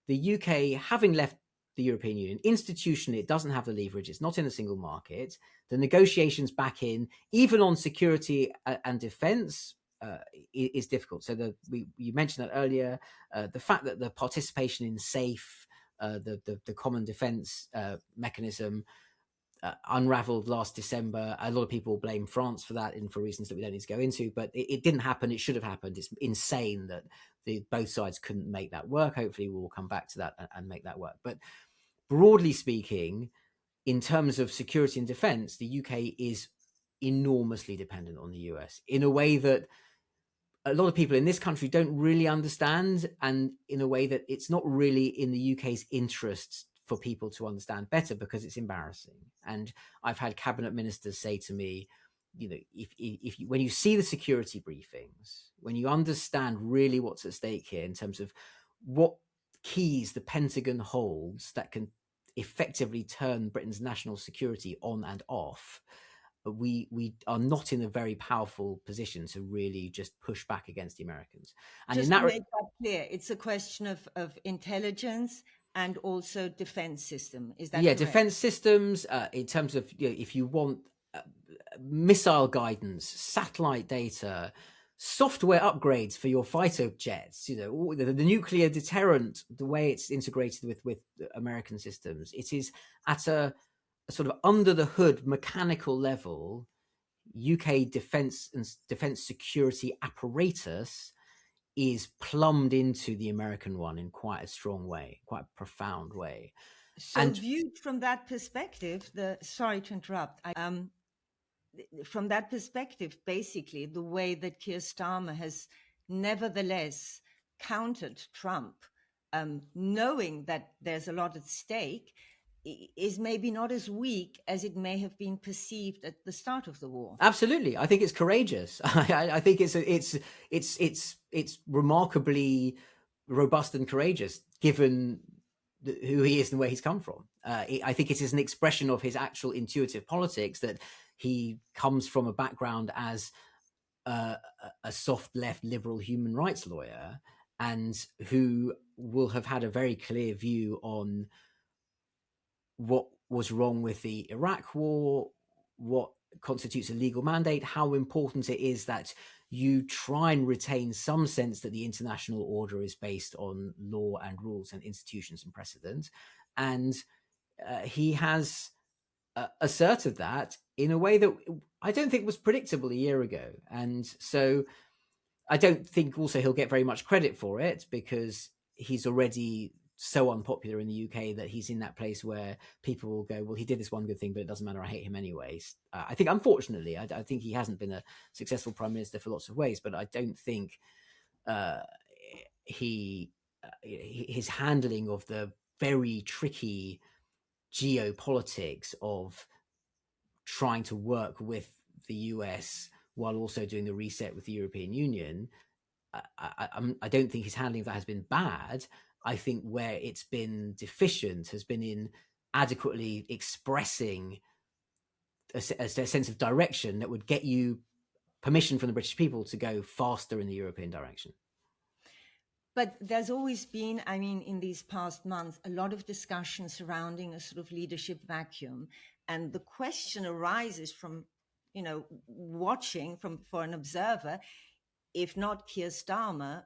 the UK, having left the European Union, institutionally, it doesn't have the leverage. It's not in a single market. The negotiations back in, even on security and defence, is difficult. So you mentioned that earlier. The fact that the participation in SAFE, the common defence mechanism, unraveled last December. A lot of people blame France for that, and for reasons that we don't need to go into, but it didn't happen. It should have happened. It's insane that both sides couldn't make that work. Hopefully we'll come back to that and make that work. But broadly speaking, in terms of security and defense, the UK is enormously dependent on the US in a way that a lot of people in this country don't really understand, and in a way that it's not really in the UK's interests for people to understand better, because it's embarrassing. And I've had cabinet ministers say to me, you know, if you, when you see the security briefings, when you understand really what's at stake here in terms of what keys the Pentagon holds that can effectively turn Britain's national security on and off, we are not in a very powerful position to really just push back against the Americans. And just in that to make that clear, it's a question of intelligence and also defense system. Is that correct? Defense systems, in terms of, you know, if you want missile guidance, satellite data, software upgrades for your fighter jets, you know, the nuclear deterrent, the way it's integrated with American systems, it is at a sort of under the hood mechanical level. UK defense and defense security apparatus is plumbed into the American one in quite a strong way, quite a profound way. So and viewed from that perspective, sorry to interrupt, from that perspective, basically the way that Keir Starmer has nevertheless countered Trump, knowing that there's a lot at stake, is maybe not as weak as it may have been perceived at the start of the war. Absolutely, I think it's courageous. I think it's remarkably robust and courageous, given who he is and where he's come from. I think it is an expression of his actual intuitive politics, that he comes from a background as a soft left liberal human rights lawyer, and who will have had a very clear view on what was wrong with the Iraq war, what constitutes a legal mandate, how important it is that you try and retain some sense that the international order is based on law and rules and institutions and precedent. And he has asserted that in a way that I don't think was predictable a year ago. And so I don't think also he'll get very much credit for it, because he's already so unpopular in the UK that he's in that place where people will go, well, he did this one good thing, but it doesn't matter, I hate him anyways. I think, unfortunately, I think he hasn't been a successful prime minister for lots of ways, but I don't think his handling of the very tricky geopolitics of trying to work with the US while also doing the reset with the European Union, I don't think his handling of that has been bad. I think where it's been deficient has been in adequately expressing a sense of direction that would get you permission from the British people to go faster in the European direction. But there's always been, I mean, in these past months, a lot of discussion surrounding a sort of leadership vacuum. And the question arises from, you know, watching for an observer, if not Keir Starmer,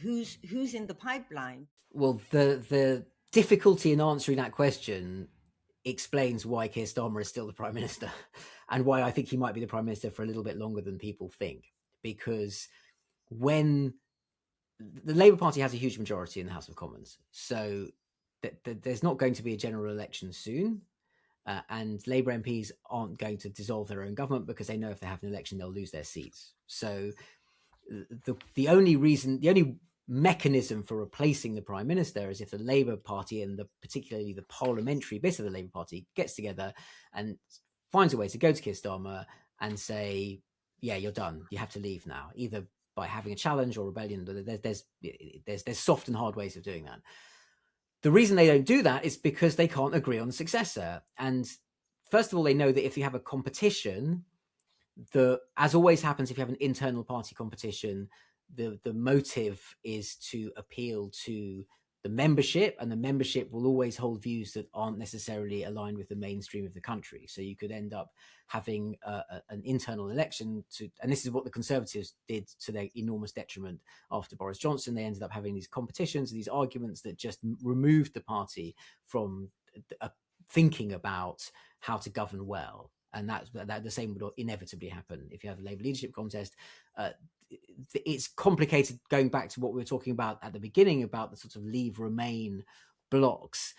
who's in the pipeline? Well, the difficulty in answering that question explains why Keir Starmer is still the Prime Minister, and why I think he might be the Prime Minister for a little bit longer than people think. Because when the Labour Party has a huge majority in the House of Commons, so there's not going to be a general election soon, and Labour MPs aren't going to dissolve their own government because they know if they have an election, they'll lose their seats. So the only mechanism for replacing the Prime Minister is if the Labour Party, and particularly the parliamentary bit of the Labour Party, gets together and finds a way to go to Keir Starmer and say, yeah, you're done, you have to leave now, either by having a challenge or rebellion. There's soft and hard ways of doing that. The reason they don't do that is because they can't agree on the successor. And first of all, they know that if you have a competition, as always happens, if you have an internal party competition, the motive is to appeal to the membership, and the membership will always hold views that aren't necessarily aligned with the mainstream of the country. So you could end up having an internal election and this is what the Conservatives did to their enormous detriment after Boris Johnson. They ended up having these competitions, these arguments that just removed the party from thinking about how to govern well. And that the same would inevitably happen if you have a Labour leadership contest. It's complicated, going back to what we were talking about at the beginning about the sort of Leave Remain blocks.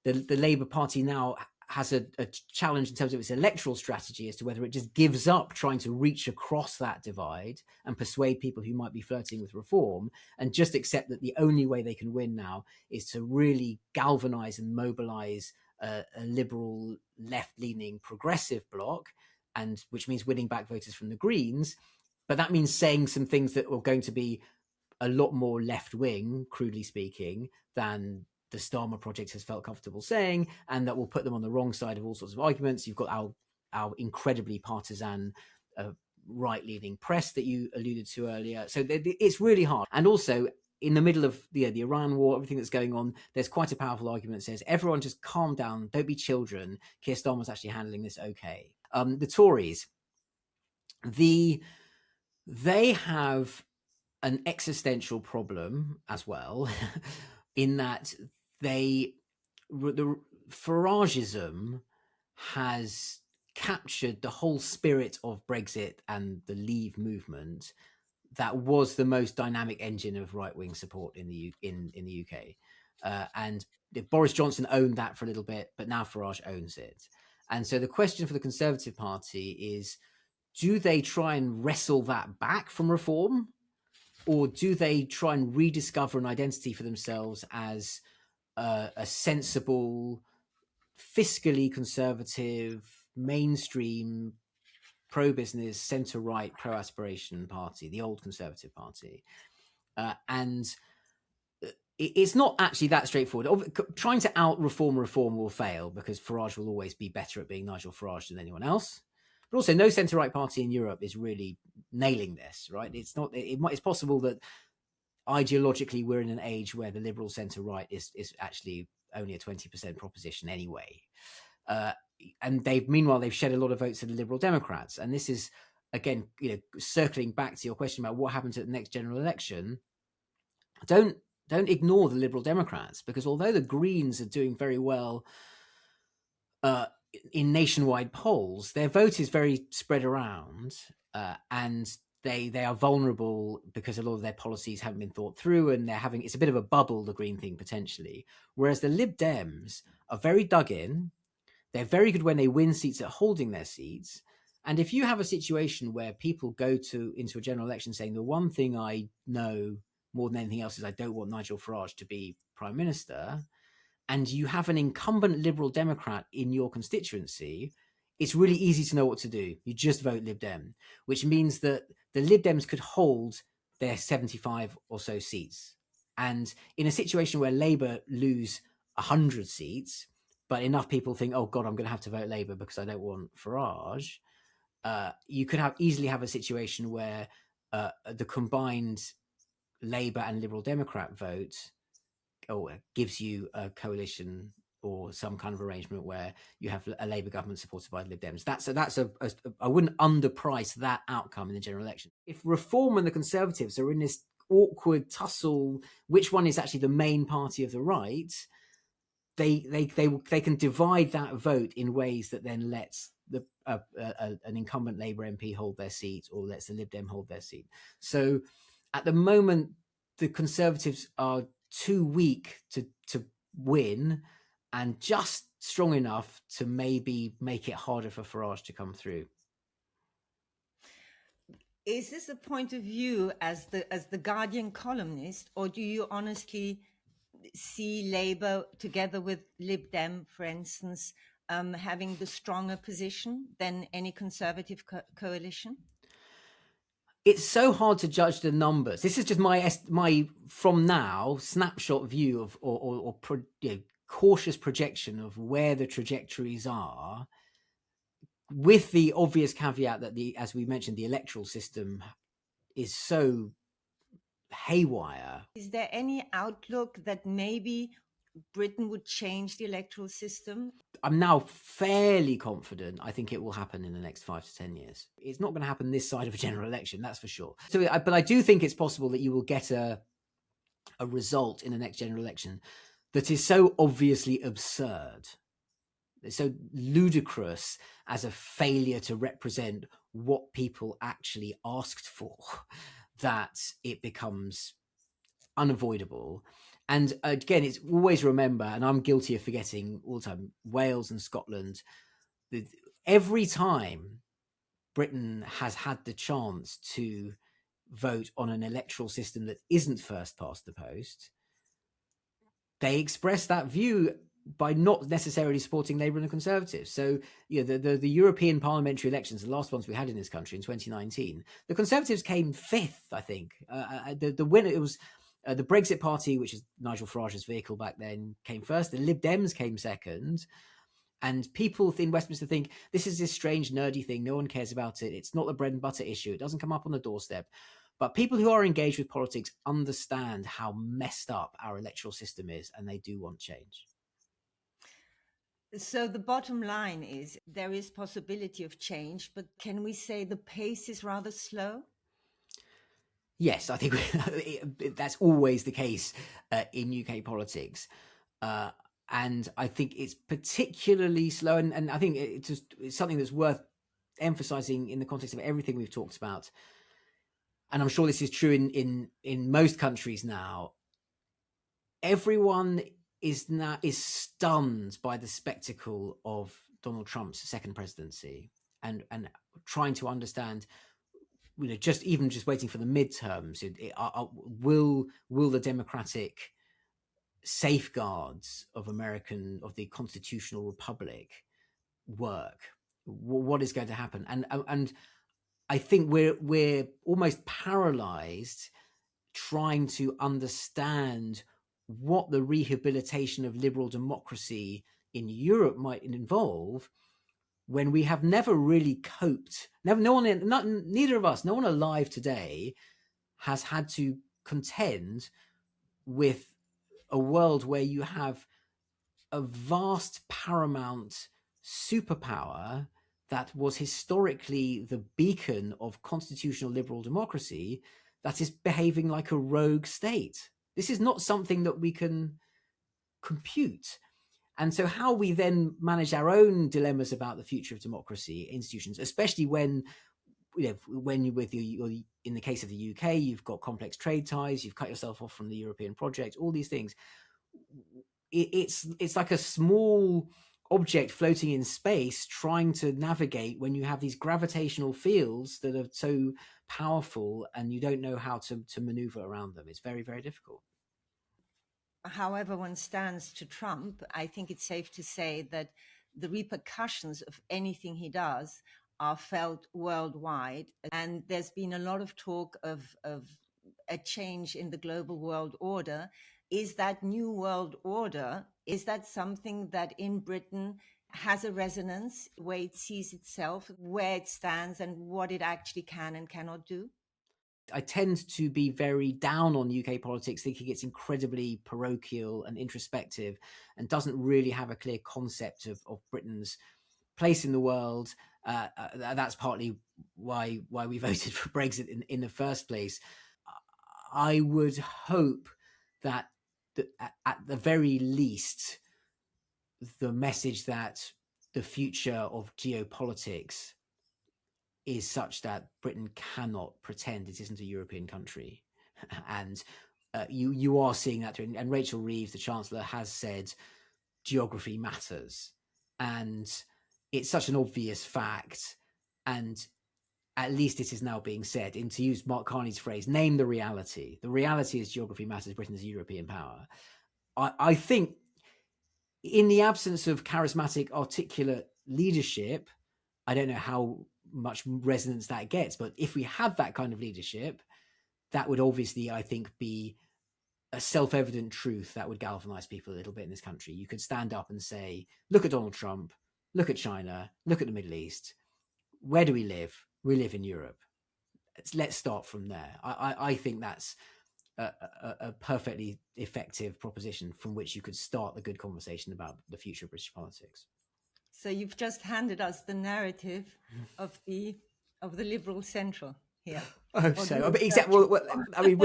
The Labour Party now has a challenge in terms of its electoral strategy as to whether it just gives up trying to reach across that divide and persuade people who might be flirting with reform, and just accept that the only way they can win now is to really galvanise and mobilise a liberal, left-leaning, progressive bloc, and which means winning back voters from the Greens. But that means saying some things that are going to be a lot more left-wing, crudely speaking, than the Starmer project has felt comfortable saying, and that will put them on the wrong side of all sorts of arguments. You've got our incredibly partisan right-leaning press that you alluded to earlier. So it's really hard. And also, in the middle of the Iran war, everything that's going on, there's quite a powerful argument that says, everyone just calm down, don't be children. Keir Starmer's actually handling this okay. The Tories, they have an existential problem as well, in that the Farageism has captured the whole spirit of Brexit and the Leave movement that was the most dynamic engine of right-wing support in the UK. And Boris Johnson owned that for a little bit, but now Farage owns it. And so the question for the Conservative Party is, do they try and wrestle that back from reform? Or do they try and rediscover an identity for themselves as a sensible, fiscally conservative, mainstream, pro-business, centre-right, pro-aspiration party, the old Conservative Party? And it's not actually that straightforward. Trying to out-reform reform will fail, because Farage will always be better at being Nigel Farage than anyone else. But also, no centre-right party in Europe is really nailing this, right? It's not. It's possible that ideologically we're in an age where the liberal centre-right is actually only a 20% proposition anyway. meanwhile they've shed a lot of votes to the Liberal Democrats. And this is, again, circling back to your question about what happens at the next general election. Don't ignore the Liberal Democrats, because although the Greens are doing very well in nationwide polls, their vote is very spread around, and they are vulnerable because a lot of their policies haven't been thought through, and it's a bit of a bubble, the Green thing, potentially. Whereas the Lib Dems are very dug in. They're very good when they win seats at holding their seats. And if you have a situation where people go into a general election saying the one thing I know more than anything else is I don't want Nigel Farage to be Prime Minister, and you have an incumbent Liberal Democrat in your constituency, it's really easy to know what to do. You just vote Lib Dem, which means that the Lib Dems could hold their 75 or so seats. And in a situation where Labour lose 100 seats, but enough people think, oh God, I'm going to have to vote Labour because I don't want Farage, you could easily have a situation where the combined Labour and Liberal Democrat vote gives you a coalition or some kind of arrangement where you have a Labour government supported by the Lib Dems. I wouldn't underprice that outcome in the general election. If Reform and the Conservatives are in this awkward tussle, which one is actually the main party of the right, they can divide that vote in ways that then lets an incumbent Labour MP hold their seat, or lets the Lib Dem hold their seat. So at the moment, the Conservatives are too weak to win, and just strong enough to maybe make it harder for Farage to come through. Is this a point of view as the Guardian columnist, or do you honestly see Labour together with Lib Dem, for instance, having the stronger position than any Conservative coalition? It's so hard to judge the numbers. This is just my from now snapshot view of or cautious projection of where the trajectories are, with the obvious caveat that as we mentioned, the electoral system is so haywire. Is there any outlook that maybe Britain would change the electoral system? I'm now fairly confident. I think it will happen in the next 5 to 10 years. It's not going to happen this side of a general election, that's for sure. But I do think it's possible that you will get a result in the next general election that is so obviously absurd, so ludicrous as a failure to represent what people actually asked for, that it becomes unavoidable. And again, it's always remember, and I'm guilty of forgetting all the time, Wales and Scotland, every time Britain has had the chance to vote on an electoral system that isn't first past the post, they express that view by not necessarily supporting Labour and the Conservatives. So, the European parliamentary elections, the last ones we had in this country in 2019, the Conservatives came fifth, I think. The winner, it was the Brexit Party, which is Nigel Farage's vehicle back then, came first. The Lib Dems came second. And people in Westminster think this is this strange, nerdy thing. No one cares about it. It's not a bread and butter issue. It doesn't come up on the doorstep. But people who are engaged with politics understand how messed up our electoral system is, and they do want change. So the bottom line is there is possibility of change, but can we say the pace is rather slow? Yes, I think that's always the case in UK politics. And I think it's particularly slow. And I think it's something that's worth emphasizing in the context of everything we've talked about. And I'm sure this is true in most countries now. Everyone is stunned by the spectacle of Donald Trump's second presidency, and trying to understand, just waiting for the midterms. Will the democratic safeguards of the constitutional republic work? What is going to happen? And I think we're almost paralyzed trying to understand what the rehabilitation of liberal democracy in Europe might involve, when we have never really coped. Neither of us, no one alive today has had to contend with a world where you have a vast, paramount superpower that was historically the beacon of constitutional liberal democracy that is behaving like a rogue state. This is not something that we can compute. And so how we then manage our own dilemmas about the future of democracy institutions, especially when when you're in the case of the UK, you've got complex trade ties, you've cut yourself off from the European project, all these things. It's like a small object floating in space trying to navigate when you have these gravitational fields that are so powerful and you don't know how to maneuver around them. It's very, very difficult. However one stands to Trump, I think it's safe to say that the repercussions of anything he does are felt worldwide. And there's been a lot of talk of a change in the global world order. Is that new world order, is that something that in Britain has a resonance, the way it sees itself, where it stands and what it actually can and cannot do? I tend to be very down on UK politics, thinking it's incredibly parochial and introspective and doesn't really have a clear concept of Britain's place in the world. That's partly why we voted for Brexit in the first place. I would hope that at the very least, the message that the future of geopolitics is such that Britain cannot pretend it isn't a European country. And you are seeing that through, and Rachel Reeves, the Chancellor, has said geography matters. And it's such an obvious fact. And at least it is now being said, and to use Mark Carney's phrase, name the reality. The reality is geography matters. Britain is a European power. I think in the absence of charismatic, articulate leadership, I don't know how much resonance that gets, but if we had that kind of leadership, that would obviously, I think, be a self-evident truth that would galvanize people a little bit in this country. You could stand up and say, look at Donald Trump, look at China, look at the Middle East. Where do we live? We live in Europe. Let's start from there. I think that's a perfectly effective proposition from which you could start a good conversation about the future of British politics. So you've just handed us the narrative of the liberal central here. I hope so. Except, I mean,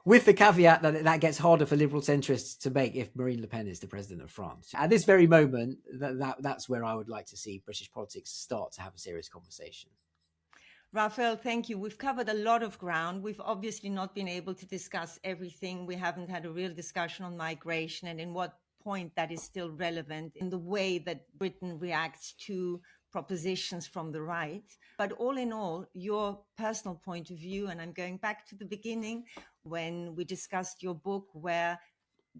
with the caveat that that gets harder for liberal centrists to make if Marine Le Pen is the president of France. At this very moment, that's where I would like to see British politics start to have a serious conversation. Rafael, thank you. We've covered a lot of ground. We've obviously not been able to discuss everything. We haven't had a real discussion on migration and in what point that is still relevant in the way that Britain reacts to propositions from the right. But all in all, your personal point of view, and I'm going back to the beginning when we discussed your book, where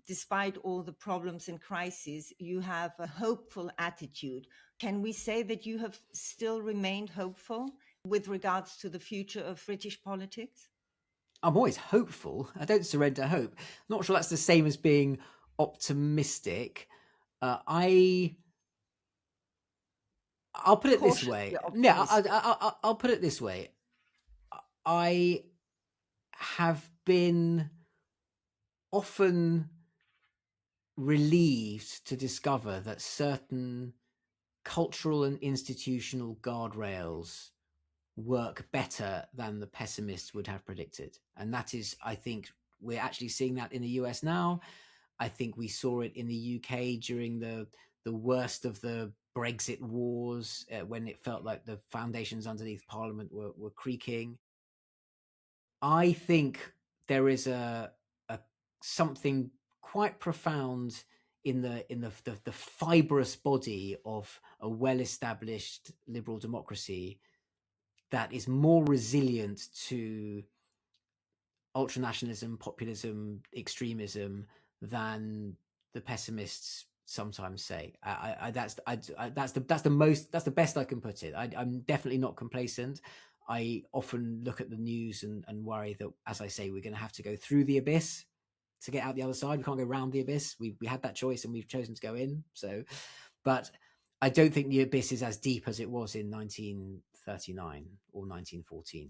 despite all the problems and crises, you have a hopeful attitude. Can we say that you have still remained hopeful with regards to the future of British politics? I'm always hopeful. I don't surrender hope. Not sure that's the same as being optimistic. I'll put it this way. Yeah, I'll put it this way. I have been often relieved to discover that certain cultural and institutional guardrails work better than the pessimists would have predicted. And that is, I think, we're actually seeing that in the US now. I think we saw it in the UK during the worst of the Brexit wars, when it felt like the foundations underneath Parliament were creaking. I think there is a something quite profound in the fibrous body of a well-established liberal democracy that is more resilient to ultranationalism, populism, extremism than the pessimists sometimes say. That's the best I can put it. I'm definitely not complacent. I often look at the news and worry that, as I say, we're going to have to go through the abyss to get out the other side. We can't go round the abyss. We had that choice and we've chosen to go in. So, but I don't think the abyss is as deep as it was in 1939 or 1914.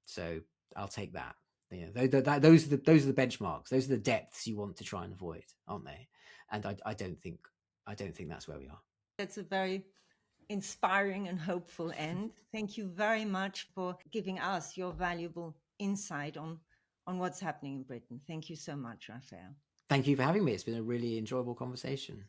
So I'll take that. You know, those are the benchmarks. Those are the depths you want to try and avoid, aren't they? And I don't think that's where we are. That's a very inspiring and hopeful end. Thank you very much for giving us your valuable insight on what's happening in Britain. Thank you so much, Rafael. Thank you for having me. It's been a really enjoyable conversation.